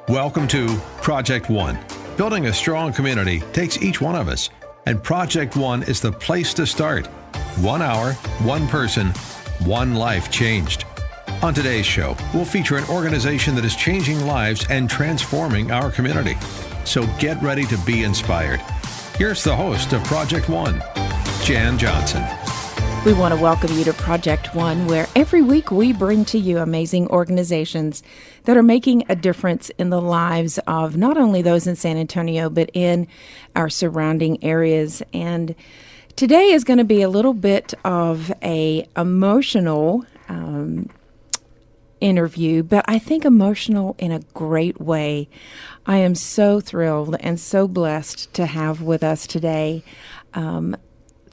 Welcome to Project One. Building a strong community takes each one of us, and Project One is the place to start. 1 hour, one person, one life changed. On today's show, we'll feature an organization that is changing lives and transforming our community. So get ready to be inspired. Here's the host of Project One, Jan Johnson. We want to welcome you to Project One, where every week we bring to you amazing organizations that are making a difference in the lives of not only those in San Antonio, but in our surrounding areas. And today is going to be a little bit of a emotional interview, but I think emotional in a great way. I am so thrilled and so blessed to have with us today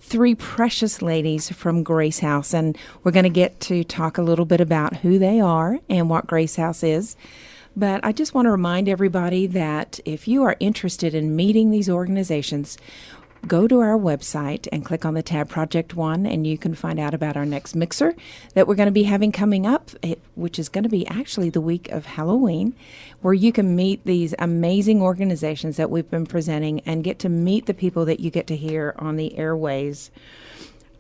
three precious ladies from Grace House, and we're going to get to talk a little bit about who they are and what Grace House is. But I just want to remind everybody that if you are interested in meeting these organizations, go to our website and click on the tab Project One, and you can find out about our next mixer that we're going to be having coming up, which is going to be actually the week of Halloween, where you can meet these amazing organizations that we've been presenting and get to meet the people that you get to hear on the airways.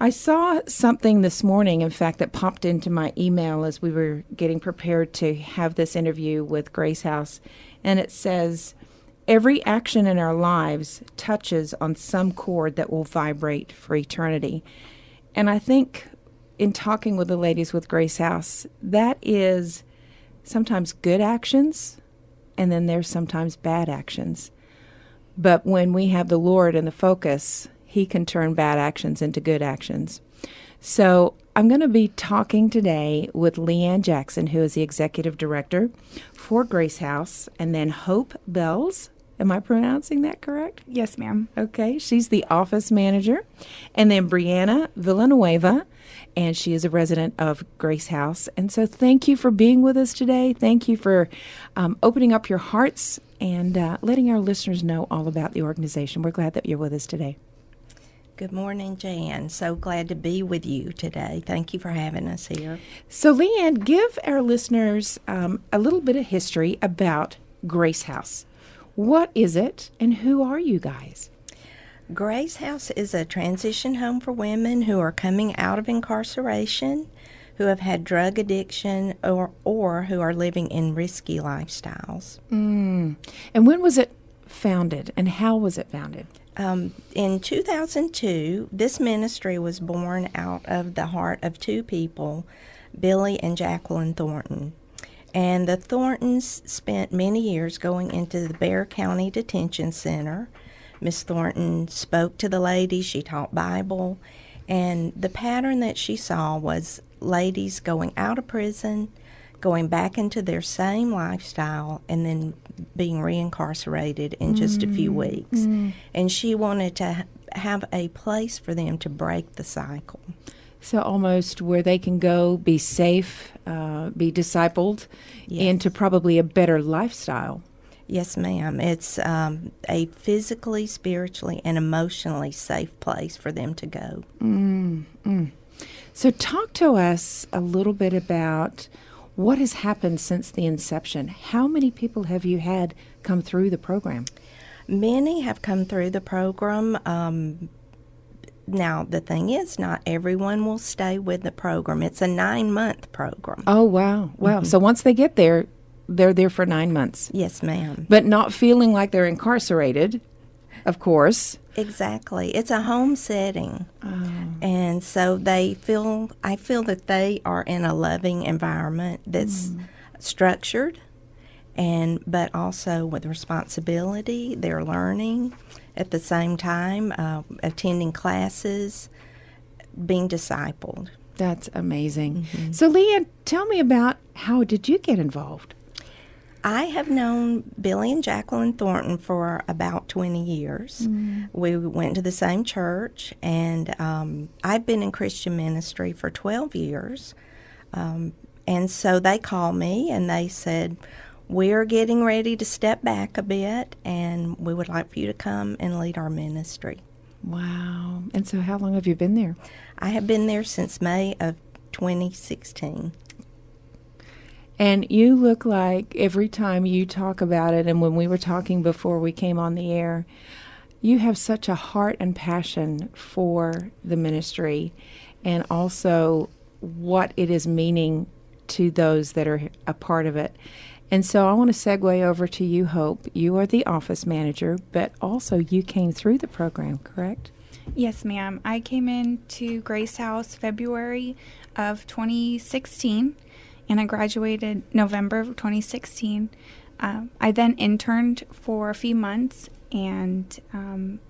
I saw something this morning, in fact, that popped into my email as we were getting prepared to have this interview with Grace House, and it says, "Every action in our lives touches on some chord that will vibrate for eternity." And I think in talking with the ladies with Grace House, that is sometimes good actions, and then there's sometimes bad actions. But when we have the Lord in the focus, He can turn bad actions into good actions. So I'm going to be talking today with Leanne Jackson, who is the Executive Director for Grace House, and then Hope Bells. Am I pronouncing that correct? Yes, ma'am. Okay, she's the office manager. And then Brianna Villanueva, and she is a resident of Grace House. And so thank you for being with us today. Thank you for opening up your hearts and letting our listeners know all about the organization. We're glad that you're with us today. Good morning, Jan. So glad to be with you today. Thank you for having us here. So Leanne, give our listeners a little bit of history about Grace House. What is it, and who are you guys? Grace House is a transition home for women who are coming out of incarceration, who have had drug addiction, or who are living in risky lifestyles. And when was it founded, and how was it founded? In 2002, this ministry was born out of the heart of two people, Billy and Jacqueline Thornton. And the Thorntons spent many years going into the Bexar County Detention Center. Miss Thornton spoke to the ladies, she taught Bible, and the pattern that she saw was ladies going out of prison, going back into their same lifestyle, and then being reincarcerated in just a few weeks. And she wanted to have a place for them to break the cycle. So almost where they can go, be safe, be discipled into probably a better lifestyle. Yes, ma'am. It's a physically, spiritually, and emotionally safe place for them to go. So talk to us a little bit about what has happened since the inception. How many people have you had come through the program? Many have come through the program. Now, the thing is, not everyone will stay with the program. It's a 9-month program. Oh, wow. Wow. So once they get there, they're there for 9 months. Yes, ma'am. But not feeling like they're incarcerated, of course. Exactly. It's a home setting. And so I feel that they are in a loving environment that's structured, but also with responsibility. They're learning at the same time, attending classes, being discipled. That's amazing. So, Leanne, tell me about how did you get involved? I have known Billy and Jacqueline Thornton for about 20 years. We went to the same church, and I've been in Christian ministry for 12 years. And so they called me, and they said, "We're getting ready to step back a bit, and we would like for you to come and lead our ministry." Wow. And so how long have you been there? I have been there since May of 2016. And you look like every time you talk about it, and when we were talking before we came on the air, you have such a heart and passion for the ministry and also what it is meaning to those that are a part of it. And so I want to segue over to you, Hope. You are the office manager, but also you came through the program, correct? Yes, ma'am. I came into Grace House February of 2016, and I graduated November of 2016. I then interned for a few months, and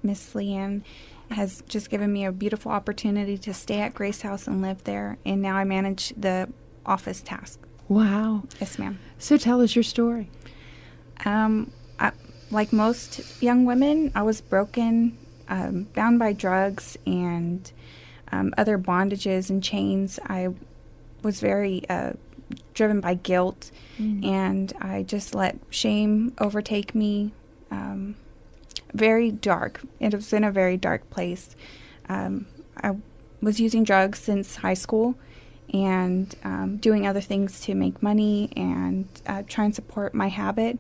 Miss Leanne has just given me a beautiful opportunity to stay at Grace House and live there, and now I manage the office task. Wow. Yes, ma'am. So tell us your story. Like most young women, I was broken, bound by drugs and other bondages and chains. I was very driven by guilt, and I just let shame overtake me. Very dark. It was in a very dark place. I was using drugs since high school and doing other things to make money and try and support my habit.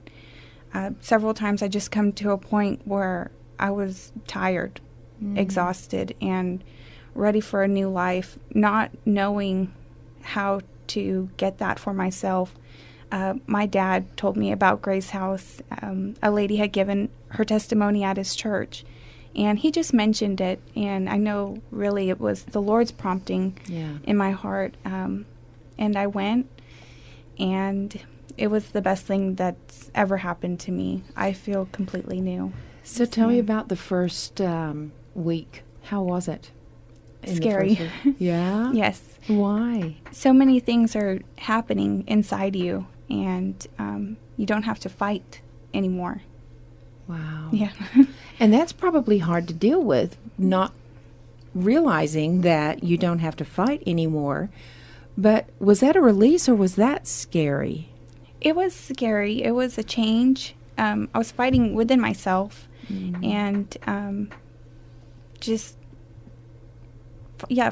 Several times I just come to a point where I was tired, exhausted, and ready for a new life, not knowing how to get that for myself. My dad told me about Grace House. A lady had given her testimony at his church, and he just mentioned it, and I know really it was the Lord's prompting in my heart. And I went, and it was the best thing that's ever happened to me. I feel completely new. So tell me about the first week. How was it? Scary. Yeah? Yes. Why? So many things are happening inside you, and you don't have to fight anymore. Wow. Yeah. And that's probably hard to deal with, not realizing that you don't have to fight anymore. But was that a release or was that scary? It was scary. It was a change. I was fighting within myself and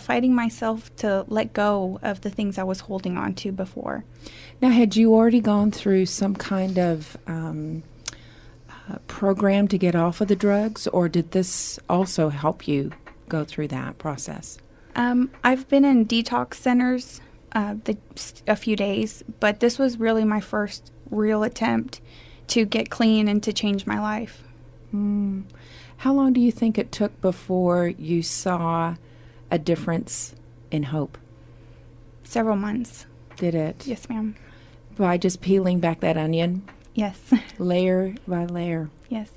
fighting myself to let go of the things I was holding on to before. Now, had you already gone through some kind of program to get off of the drugs, or did this also help you go through that process? I've been in detox centers a few days, but this was really my first real attempt to get clean and to change my life. How long do you think it took before you saw a difference in Hope? Several months. Did it? Yes, ma'am. By just peeling back that onion? Yes. Layer by layer. Yes.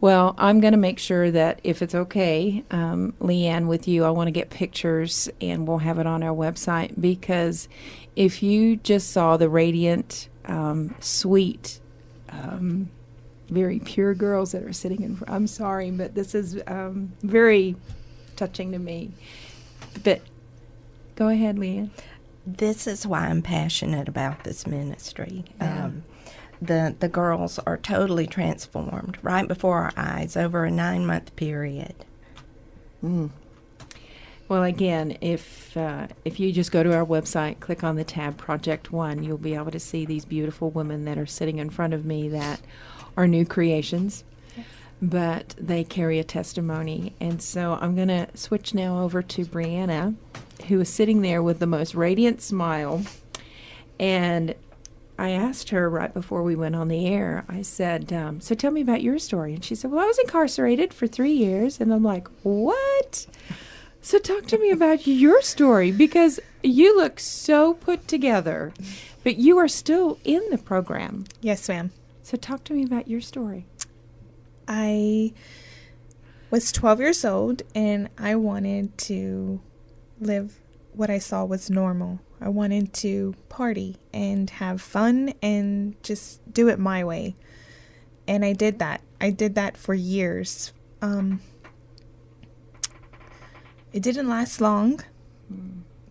Well, I'm going to make sure that if it's okay, Leanne, with you, I want to get pictures and we'll have it on our website, because if you just saw the radiant, sweet, very pure girls that are sitting in front, I'm sorry, but this is very touching to me. But go ahead, Leanne. This is why I'm passionate about this ministry. Yeah. The girls are totally transformed right before our eyes over a 9-month period. Well, again, if you just go to our website, click on the tab Project One, you'll be able to see these beautiful women that are sitting in front of me that are new creations, but they carry a testimony. And so I'm going to switch now over to Brianna, who is sitting there with the most radiant smile. And I asked her right before we went on the air, I said, so tell me about your story. And she said, well, I was incarcerated for 3 years. And I'm like, what? So talk to me about your story, because you look so put together, but you are still in the program. Yes, ma'am. So talk to me about your story. I was 12 years old, and I wanted to live what I saw was normal. I wanted to party and have fun and just do it my way. And I did that. I did that for years. It didn't last long.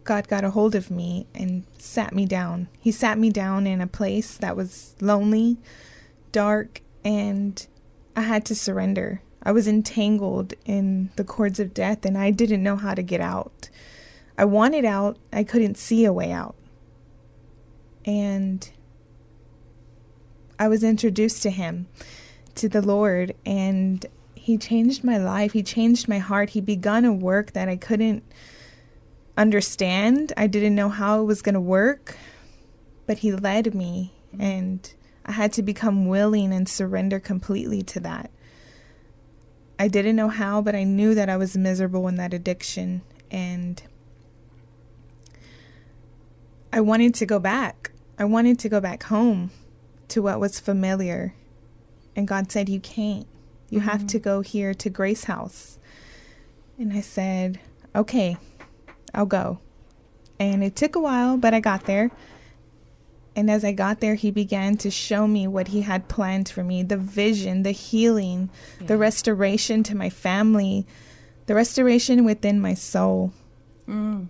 God got a hold of me and sat me down. He sat me down in a place that was lonely, dark, and I had to surrender. I was entangled in the cords of death, and I didn't know how to get out. I wanted out. I couldn't see a way out. And I was introduced to him, to the Lord, and he changed my life. He changed my heart. He begun a work that I couldn't understand. I didn't know how it was going to work, but he led me, and I had to become willing and surrender completely to that. I didn't know how, but I knew that I was miserable in that addiction, and I wanted to go back. I wanted to go back home to what was familiar. And God said, you can't. You have to go here to Grace House. And I said, okay, I'll go. And it took a while, but I got there. And as I got there, he began to show me what he had planned for me, the vision, the healing, the restoration to my family, the restoration within my soul. And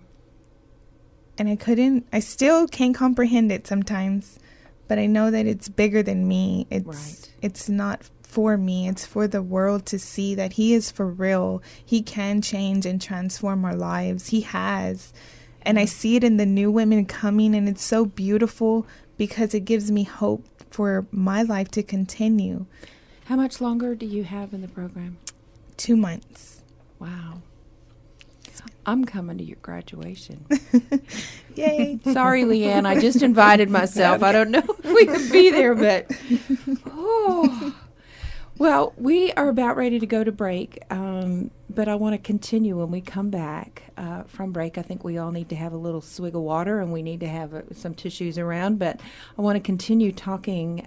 I still can't comprehend it sometimes, but I know that it's bigger than me. It's not for me. It's for the world to see that he is for real. He can change and transform our lives. He has. And I see it in the new women coming, and it's so beautiful because it gives me hope for my life to continue. How much longer do you have in the program? 2 months. Wow. I'm coming to your graduation. Yay. Sorry, Leanne. I just invited myself. I don't know if we could be there, but... Oh. Well, we are about ready to go to break, but I want to continue when we come back from break. I think we all need to have a little swig of water, and we need to have some tissues around, but I want to continue talking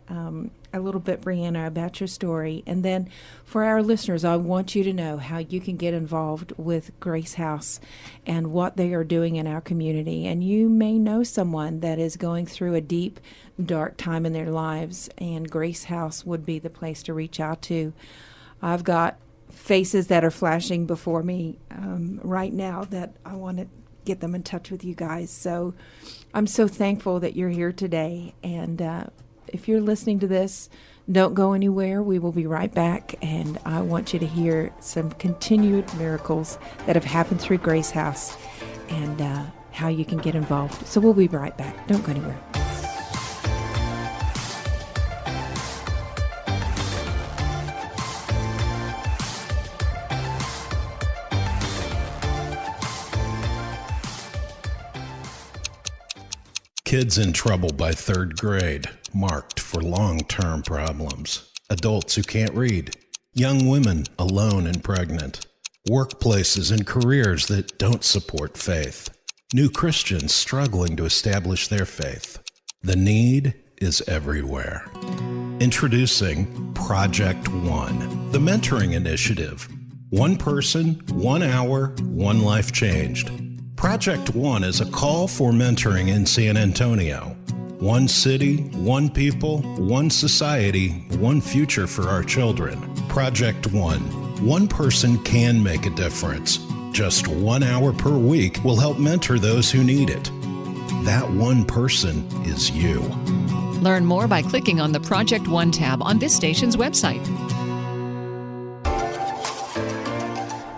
a little bit, Brianna, about your story. And then for our listeners, I want you to know how you can get involved with Grace House and what they are doing in our community. And you may know someone that is going through a deep, dark time in their lives, and Grace House would be the place to reach out to. I've got faces that are flashing before me right now that I want to get them in touch with you guys. So I'm so thankful that you're here today. And if you're listening to this, don't go anywhere. We will be right back, and I want you to hear some continued miracles that have happened through Grace House and how you can get involved. So we'll be right back. Don't go anywhere. Kids in trouble by third grade, marked for long-term problems. Adults who can't read. Young women alone and pregnant. Workplaces and careers that don't support faith. New Christians struggling to establish their faith. The need is everywhere. Introducing Project One, the mentoring initiative. One person, 1 hour, one life changed. Project One is a call for mentoring in San Antonio. One city, one people, one society, one future for our children. Project One person can make a difference. Just 1 hour per week will help mentor those who need it. That one person is you. Learn more by clicking on the Project One tab on this station's website.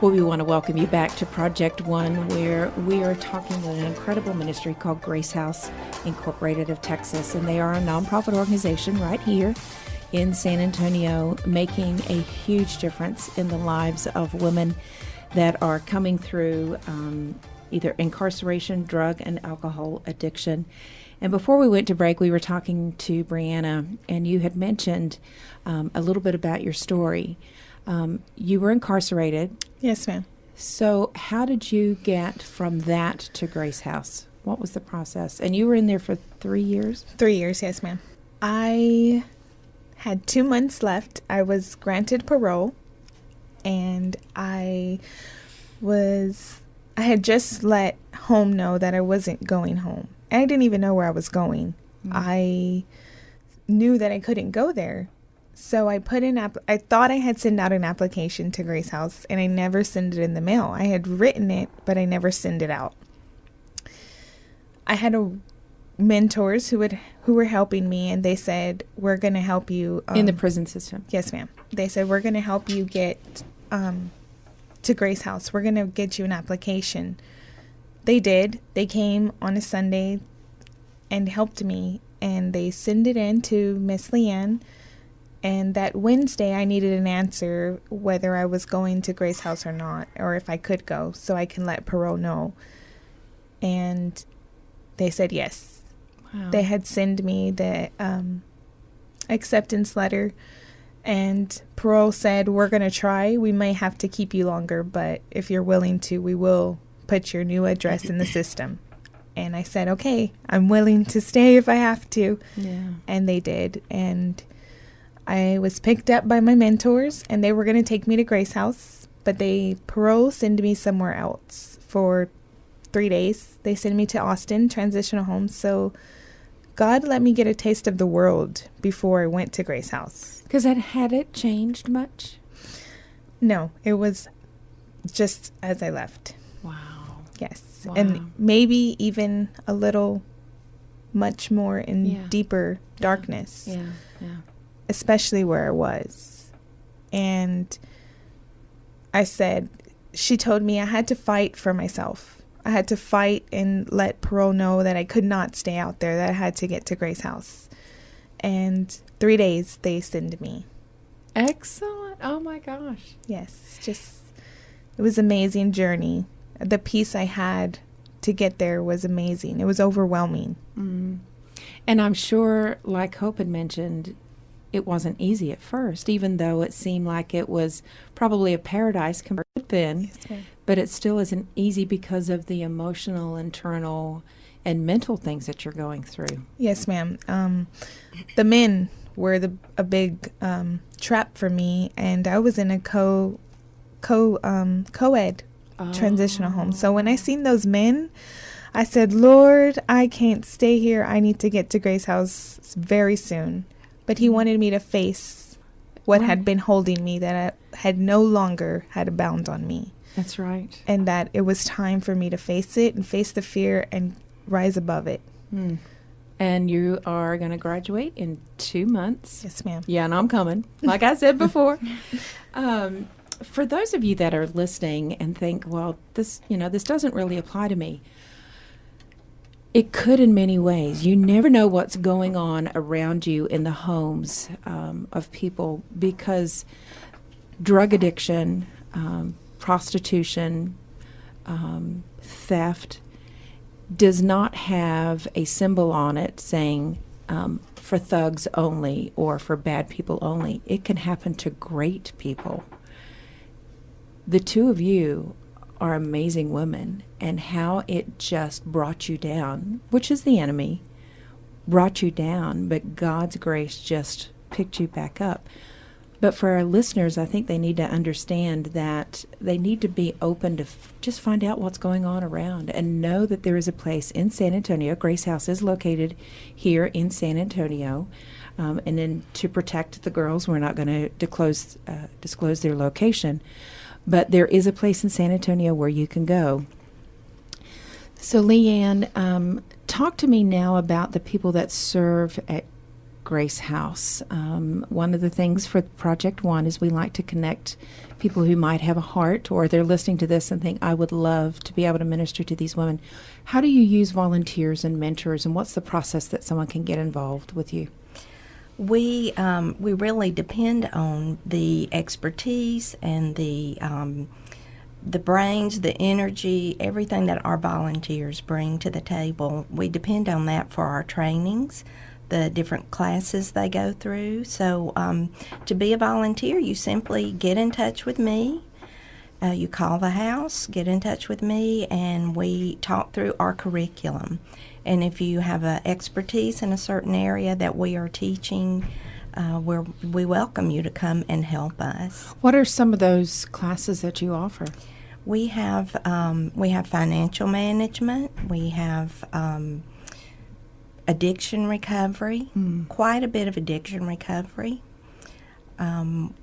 Well, we want to welcome you back to Project One, where we are talking with an incredible ministry called Grace House Incorporated of Texas. And they are a nonprofit organization right here in San Antonio, making a huge difference in the lives of women that are coming through either incarceration, drug and alcohol addiction. And before we went to break, we were talking to Brianna, and you had mentioned a little bit about your story. You were incarcerated. Yes, ma'am. So how did you get from that to Grace House? What was the process? And you were in there for 3 years? 3 years, yes, ma'am. I had 2 months left. I was granted parole, and I had just let home know that I wasn't going home. And I didn't even know where I was going. Mm-hmm. I knew that I couldn't go there. So I I thought I had sent out an application to Grace House, and I never sent it in the mail. I had written it, but I never sent it out. I had mentors who were helping me, and they said, we're going to help you. In the prison system? Yes, ma'am. They said, we're going to help you get to Grace House. We're going to get you an application. They did. They came on a Sunday and helped me. and they sent it in to Miss Leanne. And that Wednesday, I needed an answer whether I was going to Grace House or not, or if I could go, so I can let Parole know. And they said yes. Wow. They had sent me the acceptance letter, and Parole said, we're going to try. We may have to keep you longer, but if you're willing to, we will put your new address in the system. And I said, okay, I'm willing to stay if I have to. Yeah. And they did. And I was picked up by my mentors, and they were going to take me to Grace House, but Parole sent me somewhere else for 3 days. They sent me to Austin Transitional Home. So God let me get a taste of the world before I went to Grace House. Because had it changed much? No, it was just as I left. Wow. Yes. Wow. And maybe even a little much more in Yeah. deeper darkness. Yeah, yeah. Especially where I was. And I said, she told me I had to fight for myself. I had to fight and let Parole know that I could not stay out there, that I had to get to Grace House. And 3 days they sent me. Excellent. Oh my gosh. Yes, it was an amazing journey. The peace I had to get there was amazing. It was overwhelming. Mm. And I'm sure, like Hope had mentioned, it wasn't easy at first, even though it seemed like it was probably a paradise compared to then. Yes, ma'am. But it still isn't easy because of the emotional, internal, and mental things that you're going through. Yes, ma'am. The men were a big trap for me, and I was in a co-ed transitional home. So when I seen those men, I said, Lord, I can't stay here. I need to get to Grace House very soon. But he wanted me to face what had been holding me, that I had no longer had a bound on me. That's right. And that it was time for me to face it and face the fear and rise above it. Mm. And you are going to graduate in 2 months. Yes, ma'am. Yeah, and I'm coming, like I said before. For those of you that are listening and think, well, this doesn't really apply to me. It could in many ways. You never know what's going on around you in the homes of people, because drug addiction, prostitution, theft does not have a symbol on it saying for thugs only or for bad people only. It can happen to great people. The two of you are amazing women, and how it just brought you down, which is the enemy, brought you down, but God's grace just picked you back up. But for our listeners, I think they need to understand that they need to be open to just find out what's going on around, and know that there is a place in San Antonio. Grace House is located here in San Antonio. And then to protect the girls, we're not going to disclose their location. But there is a place in San Antonio where you can go. So, Leanne, talk to me now about the people that serve at Grace House. One of the things for Project One is we like to connect people who might have a heart, or they're listening to this and think, I would love to be able to minister to these women. How do you use volunteers and mentors, and what's the process that someone can get involved with you? We really depend on the expertise and the brains, the energy, everything that our volunteers bring to the table. We depend on that for our trainings, the different classes they go through. So to be a volunteer, you simply get in touch with me. You call the house, get in touch with me, and we talk through our curriculum. And if you have an expertise in a certain area that we are teaching, we welcome you to come and help us. What are some of those classes that you offer? We have financial management. We have addiction recovery, quite a bit of addiction recovery.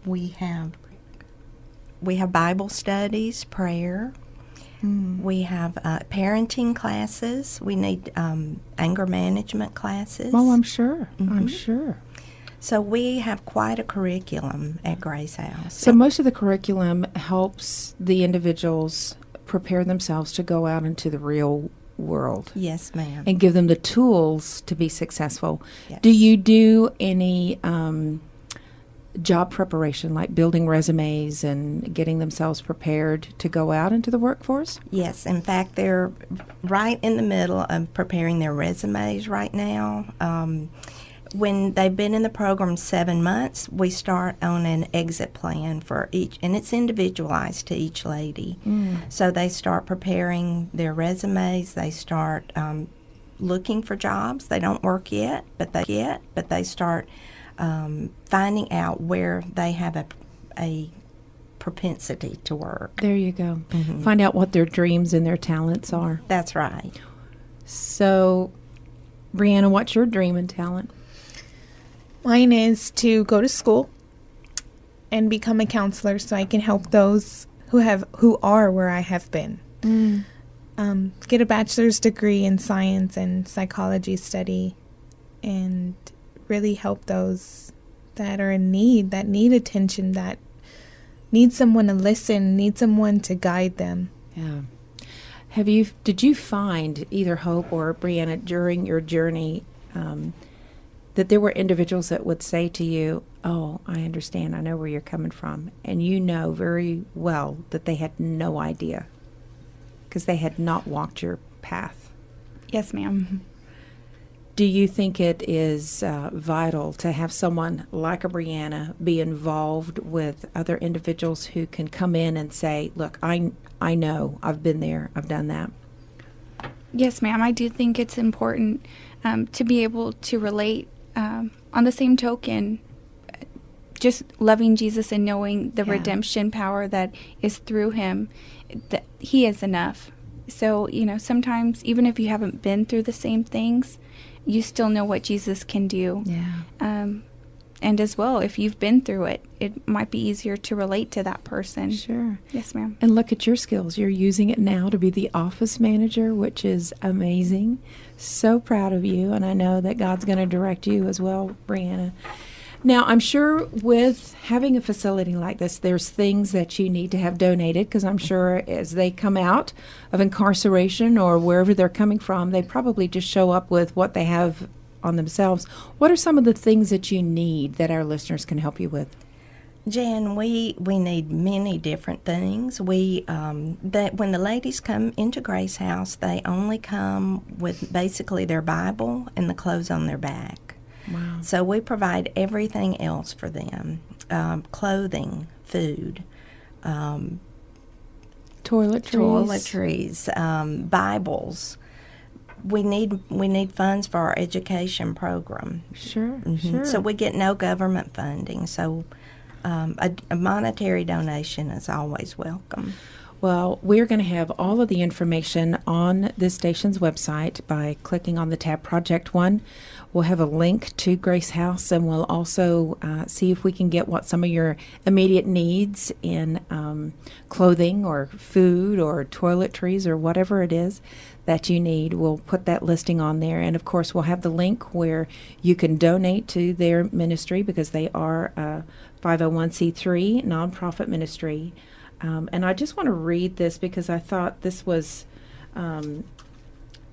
We have Bible studies, prayer. We have parenting classes. We need anger management classes. Oh, I'm sure. Mm-hmm. I'm sure. So we have quite a curriculum at Grace House. So most of the curriculum helps the individuals prepare themselves to go out into the real world Yes, ma'am. and give them the tools to be successful. Yes. Do you do any job preparation, like building resumes and getting themselves prepared to go out into the workforce? Yes, in fact, they're right in the middle of preparing their resumes right now. When they've been in the program 7 months, we start on an exit plan for each, and it's individualized to each lady. So they start preparing their resumes. They start looking for jobs. They don't work yet, but they start finding out where they have a propensity to work. There you go. Find out what their dreams and their talents are. That's right. So, Brianna, what's your dream and talent? Mine is to go to school and become a counselor so I can help those who are where I have been. Get a bachelor's degree in science and psychology study, and really help those that are in need, that need attention, that need someone to listen, need someone to guide them. Yeah. Did you find, either Hope or Brianna, during your journey, that there were individuals that would say to you, "Oh, I understand, I know where you're coming from," and you know very well that they had no idea because they had not walked your path? Yes, ma'am. Do you think it is vital to have someone like a Brianna be involved with other individuals who can come in and say, "Look, I know, I've been there, I've done that"? Yes, ma'am. I do think it's important to be able to relate. On the same token, just loving Jesus and knowing the redemption power that is through him, that he is enough. So, sometimes even if you haven't been through the same things, you still know what Jesus can do. Yeah. And as well, if you've been through it, it might be easier to relate to that person. Sure. Yes, ma'am. And look at your skills. You're using it now to be the office manager, which is amazing. So proud of you, and I know that God's going to direct you as well, Brianna. Now, I'm sure with having a facility like this, there's things that you need to have donated, because I'm sure as they come out of incarceration or wherever they're coming from, they probably just show up with what they have on themselves. What are some of the things that you need that our listeners can help you with? Jan, we need many different things. That when the ladies come into Grace House, they only come with basically their Bible and the clothes on their back. Wow. So we provide everything else for them: clothing, food, toiletries, Bibles. We need funds for our education program. Sure, Sure. So we get no government funding. So a monetary donation is always welcome. Well, we're going to have all of the information on this station's website by clicking on the tab Project One. We'll have a link to Grace House, and we'll also see if we can get what some of your immediate needs in clothing or food or toiletries or whatever it is that you need. We'll put that listing on there. And, of course, we'll have the link where you can donate to their ministry, because they are a 501c3 nonprofit ministry. And I just want to read this because I thought this was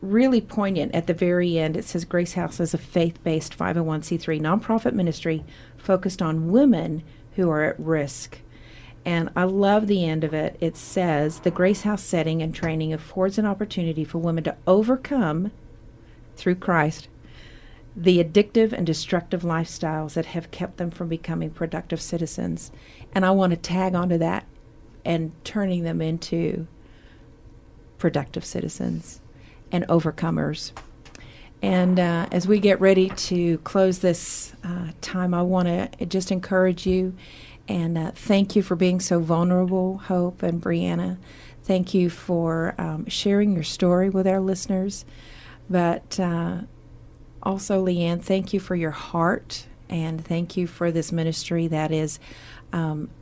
really poignant at the very end. It says, Grace House is a faith-based 501c3 nonprofit ministry focused on women who are at risk. And I love the end of it. It says, the Grace House setting and training affords an opportunity for women to overcome, through Christ, the addictive and destructive lifestyles that have kept them from becoming productive citizens. And I want to tag onto that, and turning them into productive citizens and overcomers. And as we get ready to close this time, I want to just encourage you and thank you for being so vulnerable, Hope and Brianna. Thank you for sharing your story with our listeners. But also, Leanne, thank you for your heart, and thank you for this ministry that is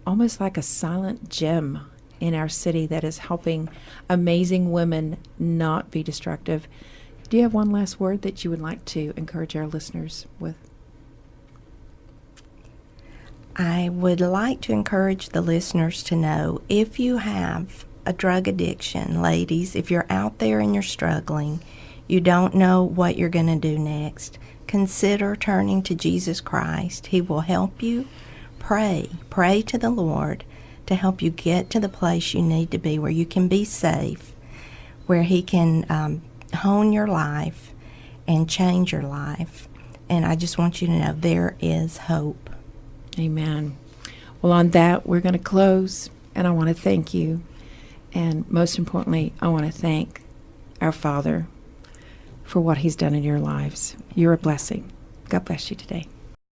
almost like a silent gem in our city that is helping amazing women not be destructive. Do you have one last word that you would like to encourage our listeners with? I would like to encourage the listeners to know, if you have a drug addiction, ladies, if you're out there and you're struggling, you don't know what you're going to do next, consider turning to Jesus Christ. He will help you. Pray to the Lord to help you get to the place you need to be, where you can be safe, where He can hone your life and change your life. And I just want you to know there is hope. Amen. Well, on that, we're going to close, and I want to thank you. And most importantly, I want to thank our Father for what He's done in your lives. You're a blessing. God bless you today.